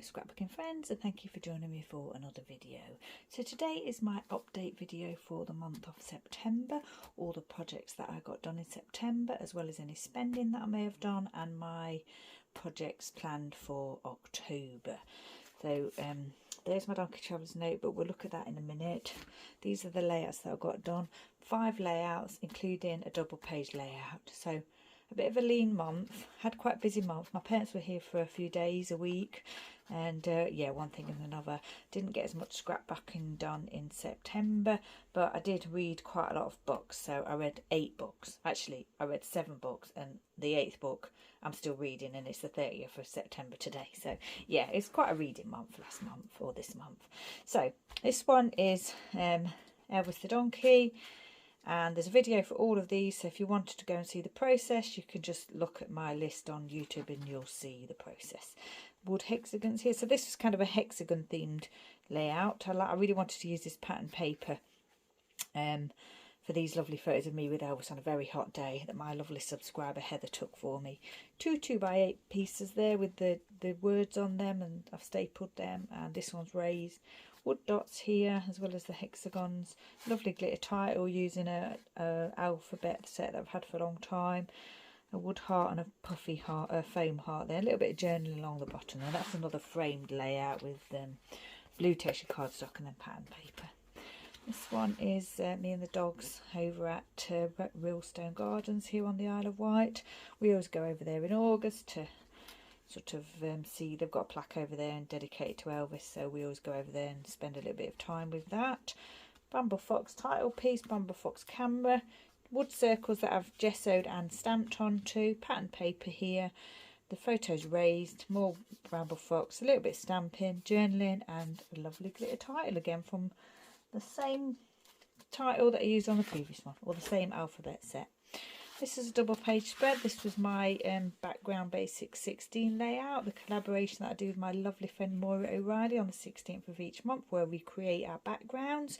scrapbooking friends, and thank you for joining me for another video. So today is my update video for the month of September, all the projects that I got done in September, as well as any spending that I may have done, and my projects planned for October. So there's my Donkey Travels notebook. We'll look at that in a minute. These are the layouts that I got done. 5 layouts, including a double page layout. So a bit of a lean month, had quite a busy month. My parents were here for a few days, a week, and yeah, one thing and another. Didn't get as much scrapbooking done in September, but I did read quite a lot of books. So I read 8 books. Actually, I read 7 books, and the 8th book I'm still reading, and it's the 30th of September today. So yeah, it's quite a reading month last month, or this month. So this one is Elvis the Donkey. And there's a video for all of these, so if you wanted to go and see the process, you can just look at my list on YouTube and you'll see the process. Wood hexagons here. So this was kind of a hexagon themed layout. I really wanted to use this pattern paper for these lovely photos of me with Elvis on a very hot day that my lovely subscriber Heather took for me. 2 2x8 pieces there with the words on them, and I've stapled them, and this one's raised. Wood dots here, as well as the hexagons. Lovely glitter title using a alphabet set that I've had for a long time. A wood heart and a puffy heart, a foam heart there. A little bit of journaling along the bottom there. That's another framed layout with blue texture cardstock and then pattern paper. This one is me and the dogs over at Realstone Gardens here on the Isle of Wight. We always go over there in August to sort of see, they've got a plaque over there and dedicated to Elvis, so we always go over there and spend a little bit of time with that. Bramble Fox title piece, Bramble Fox camera, wood circles that I've gessoed and stamped onto, pattern paper here, the photos raised, more Bramble Fox, a little bit stamping, journaling, and a lovely glitter title again from the same title that I used on the previous one, or the same alphabet set. This is a double page spread. This was my background basic 16 layout, the collaboration that I do with my lovely friend Moira O'Reilly on the 16th of each month, where we create our backgrounds.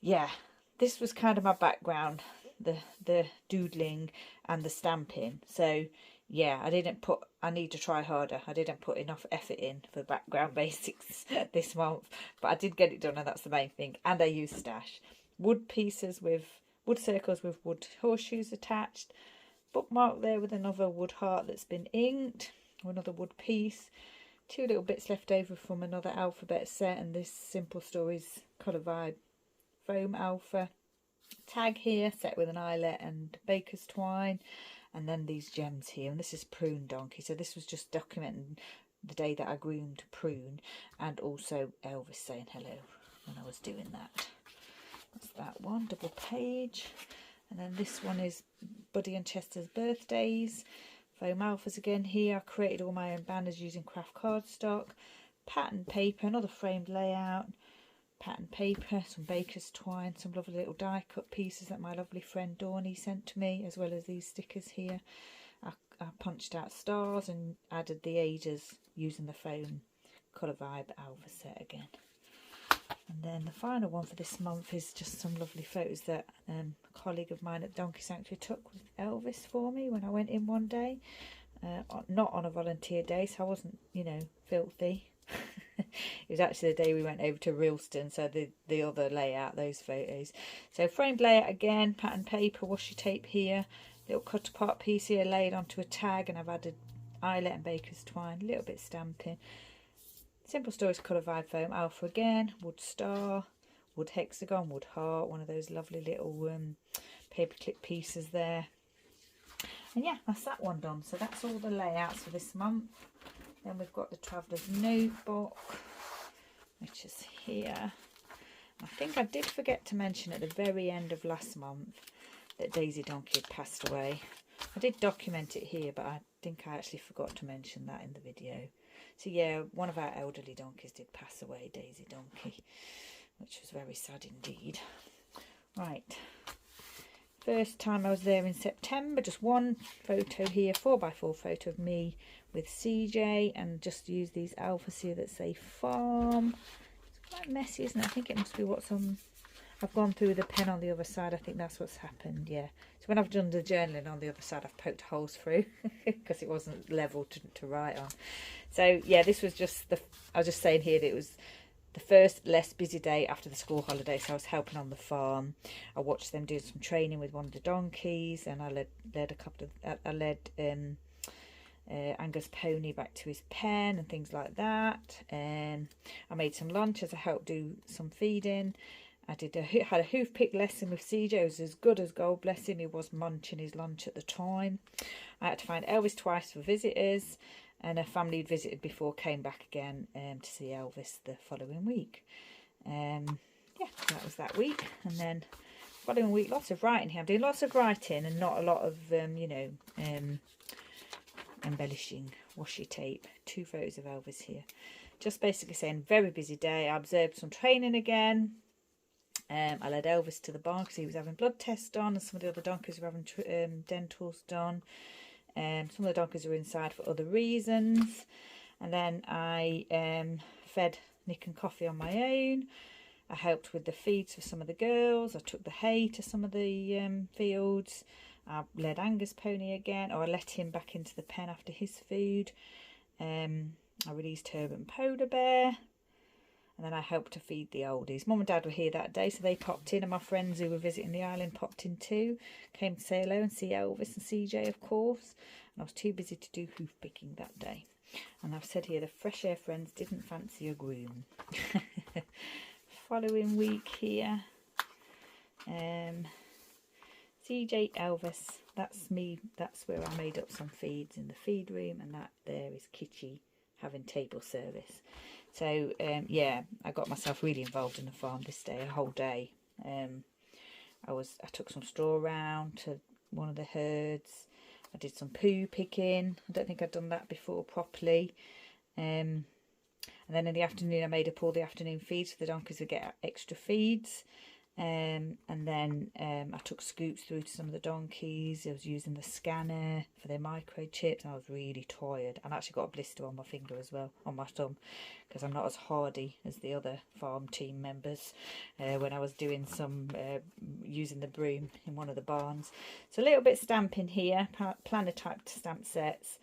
Yeah, this was kind of my background, the doodling and the stamping. So yeah, I need to try harder. I didn't put enough effort in for background basics this month, but I did get it done, and that's the main thing. And I used stash. Wood pieces with wood circles with wood horseshoes attached. Bookmark there with another wood heart that's been inked, or another wood piece. 2 little bits left over from another alphabet set, and this Simple Stories Colour Vibe foam alpha. Tag here set with an eyelet and baker's twine, and then these gems here. And this is Prune Donkey. So this was just documenting the day that I groomed Prune, and also Elvis saying hello when I was doing that. That's that one, double page. And then this one is Buddy and Chester's birthdays. Foam alphas again here. I created all my own banners using craft cardstock. Pattern paper, another framed layout. Pattern paper, some baker's twine, some lovely little die cut pieces that my lovely friend Dawny sent to me, as well as these stickers here. I punched out stars and added the ages using the foam Colour Vibe alpha set again. And then the final one for this month is just some lovely photos that a colleague of mine at Donkey Sanctuary took with Elvis for me when I went in one day. Not on a volunteer day, so I wasn't, filthy. It was actually the day we went over to Realstone, so the other layout, those photos. So framed layout again, pattern paper, washi tape here, little cut apart piece here laid onto a tag, and I've added eyelet and baker's twine, a little bit stamping. Simple Stories Colour Vibe foam alpha again, wood star, wood hexagon, wood heart, one of those lovely little paperclip pieces there. And yeah, that's that one done. So that's all the layouts for this month. Then we've got the Traveller's Notebook, which is here. I think I did forget to mention at the very end of last month that Daisy Donkey had passed away. I did document it here, but I think I actually forgot to mention that in the video. So yeah, one of our elderly donkeys did pass away, Daisy Donkey, which was very sad indeed. Right, first time I was there in September, just one photo here, 4x4 photo of me with CJ, and just use these alphas here that say farm. It's quite messy, isn't it? I think it must be what's on I've gone through the pen on the other side. I think that's what's happened, yeah. So when I've done the journaling on the other side, I've poked holes through because it wasn't level to write on. So yeah, this was just I was just saying here that it was the first less busy day after the school holiday. So I was helping on the farm. I watched them do some training with one of the donkeys, and I led a couple of Angus pony back to his pen and things like that. I made some lunch as I helped do some feeding. I had a hoof pick lesson with CJ. It was as good as gold, bless him. He was munching his lunch at the time. I had to find Elvis twice for visitors, and a family who'd visited before came back again to see Elvis the following week. Yeah, that was that week. And then following week, lots of writing here. I'm doing lots of writing and not a lot of, embellishing washi tape. 2 photos of Elvis here. Just basically saying, very busy day. I observed some training again. I led Elvis to the barn because he was having blood tests done, and some of the other donkeys were having dentals done. Some of the donkeys were inside for other reasons. And then I fed Nick and Coffee on my own. I helped with the feeds for some of the girls. I took the hay to some of the fields. I led Angus pony again, or I let him back into the pen after his food. I released Herb and Polar Bear. And then I helped to feed the oldies. Mum and Dad were here that day, so they popped in, and my friends who were visiting the island popped in too. Came to say hello and see Elvis and CJ, of course. And I was too busy to do hoof picking that day. And I've said here, the fresh air friends didn't fancy a groom. Following week here. CJ, Elvis, that's me. That's where I made up some feeds in the feed room. And that there is Kitchy having table service. So, yeah, I got myself really involved in the farm this day, a whole day. I took some straw around to one of the herds. I did some poo picking. I don't think I'd done that before properly. And then in the afternoon, I made up all the afternoon feeds so the donkeys would get extra feeds. And then I took scoops through to some of the donkeys. I was using the scanner for their microchips. I was really tired. And I actually got a blister on my finger as well, on my thumb, because I'm not as hardy as the other farm team members when I was doing some using the broom in one of the barns. So a little bit stamping here, planner type stamp sets,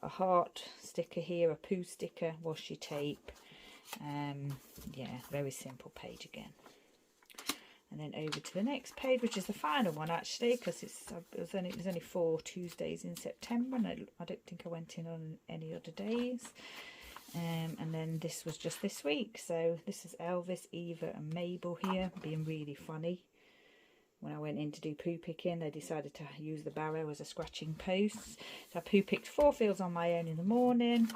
a heart sticker here, a poo sticker, washi tape. Yeah, very simple page again. And then over to the next page, which is the final one actually, because there's only 4 Tuesdays in September, and I don't think I went in on any other days. And then this was just this week. So this is Elvis, Eva and Mabel here, being really funny. When I went in to do poo picking, they decided to use the barrow as a scratching post. So I poo picked 4 fields on my own in the morning.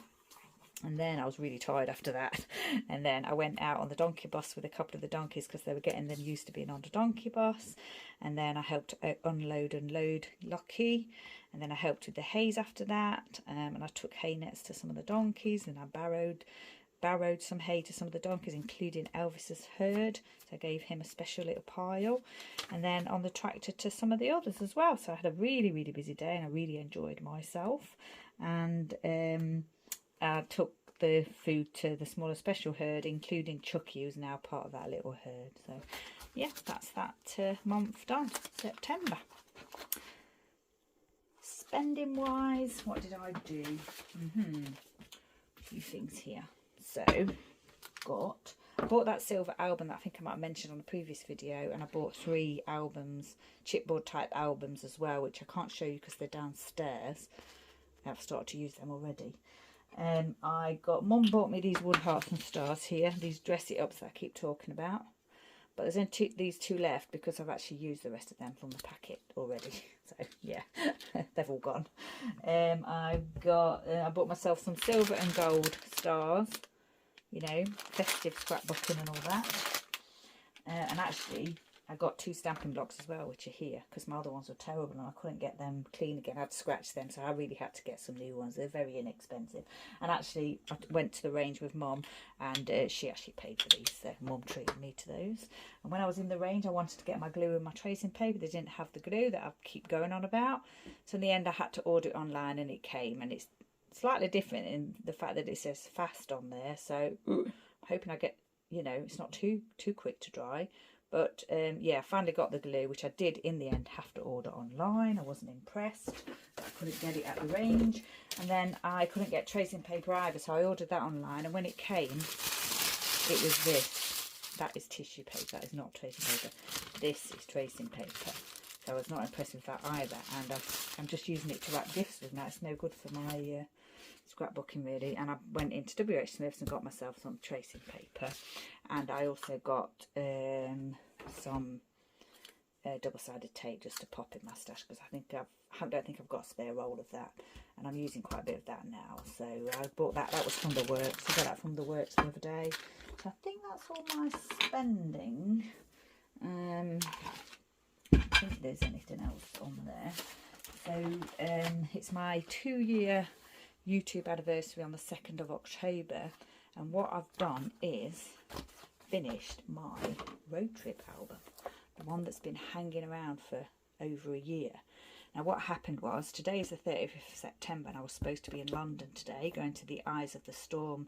And then I was really tired after that. And then I went out on the donkey bus with a couple of the donkeys because they were getting them used to being on the donkey bus. And then I helped unload and load Lucky. And then I helped with the hays after that. And I took hay nets to some of the donkeys. And I barrowed some hay to some of the donkeys, including Elvis's herd. So I gave him a special little pile. And then on the tractor to some of the others as well. So I had a really, really busy day and I really enjoyed myself. And I took the food to the smaller special herd, including Chucky, who's now part of that little herd. So, yeah, that's that month done, September. Spending-wise, what did I do? A few things here. So, I bought that silver album that I think I might have mentioned on the previous video, and I bought 3 albums, chipboard type albums as well, which I can't show you because they're downstairs. I've started to use them already. Mum bought me these wood hearts and stars here, these dress it ups that I keep talking about, but there's only these 2 left because I've actually used the rest of them from the packet already. So yeah, they've all gone. I bought myself some silver and gold stars, you know, festive scrapbooking and all that. And actually I got 2 stamping blocks as well, which are here, because my other ones were terrible and I couldn't get them clean again. I had to scratch them, so I really had to get some new ones. They're very inexpensive. And actually, I went to the range with Mum, and she actually paid for these, so Mum treated me to those. And when I was in the range, I wanted to get my glue and my tracing paper. They didn't have the glue that I keep going on about. So in the end, I had to order it online, and it came, and it's slightly different in the fact that it says fast on there. So I'm hoping I get, you know, it's not too quick to dry. But yeah, I finally got the glue, which I did in the end have to order online. I wasn't impressed. I couldn't get it at the range. And then I couldn't get tracing paper either, so I ordered that online. And when it came, it was this. That is tissue paper. That is not tracing paper. This is tracing paper. So I was not impressed with that either. And I'm just using it to wrap gifts with now. It's no good for my scrapbooking really. And I went into WH Smith's and got myself some tracing paper. And I also got some double-sided tape just to pop in my stash, because I don't think I've got a spare roll of that, and I'm using quite a bit of that now. So I bought that. That was from the works. I got that from the works the other day. So I think that's all my spending. I don't think there's anything else on there. So it's my 2-year YouTube anniversary on the 2nd of October, and what I've done is finished my road trip album, the one that's been hanging around for over a year. Now what happened was, today is the 30th of September and I was supposed to be in London today going to the Eyes of the Storm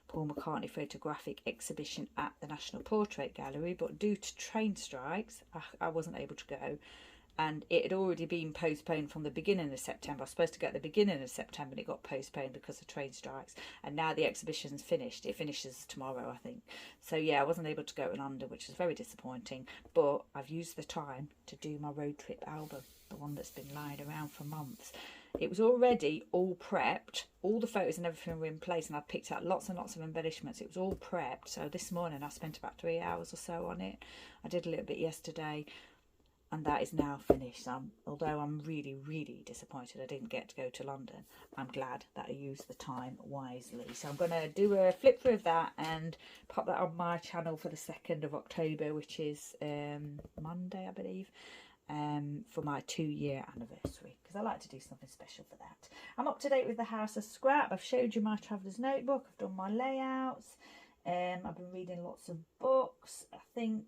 Paul McCartney photographic exhibition at the National Portrait Gallery, but due to train strikes I wasn't able to go, and it had already been postponed from the beginning of September. I was supposed to go at the beginning of September and it got postponed because of train strikes, and now the exhibition's finished. It finishes tomorrow, I think. So yeah, I wasn't able to go to London, which is very disappointing, but I've used the time to do my road trip album, the one that's been lying around for months. It was already all prepped, all the photos and everything were in place, and I picked out lots and lots of embellishments. It was all prepped. So this morning I spent about 3 hours or so on it. I did a little bit yesterday, and that is now finished. Although I'm really, really disappointed I didn't get to go to London, I'm glad that I used the time wisely. So I'm going to do a flip through of that and pop that on my channel for the 2nd of October, which is Monday, I believe, for my 2-year anniversary, because I like to do something special for that. I'm up to date with the House of Scrap. I've showed you my traveller's notebook. I've done my layouts. I've been reading lots of books. I think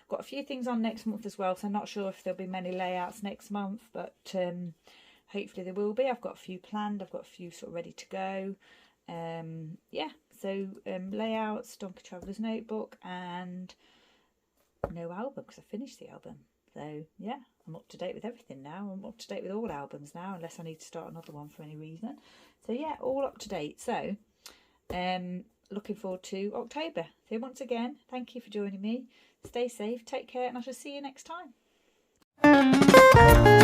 got a few things on next month as well, so I'm not sure if there'll be many layouts next month, but hopefully there will be. I've got a few planned. I've got a few sort of ready to go. Yeah, so layouts, Donkey Traveller's Notebook, and no album because I finished the album. So yeah, I'm up to date with everything now. I'm up to date with all albums now, unless I need to start another one for any reason. So yeah, all up to date. So looking forward to October. So once again, thank you for joining me. Stay safe, take care, and I shall see you next time.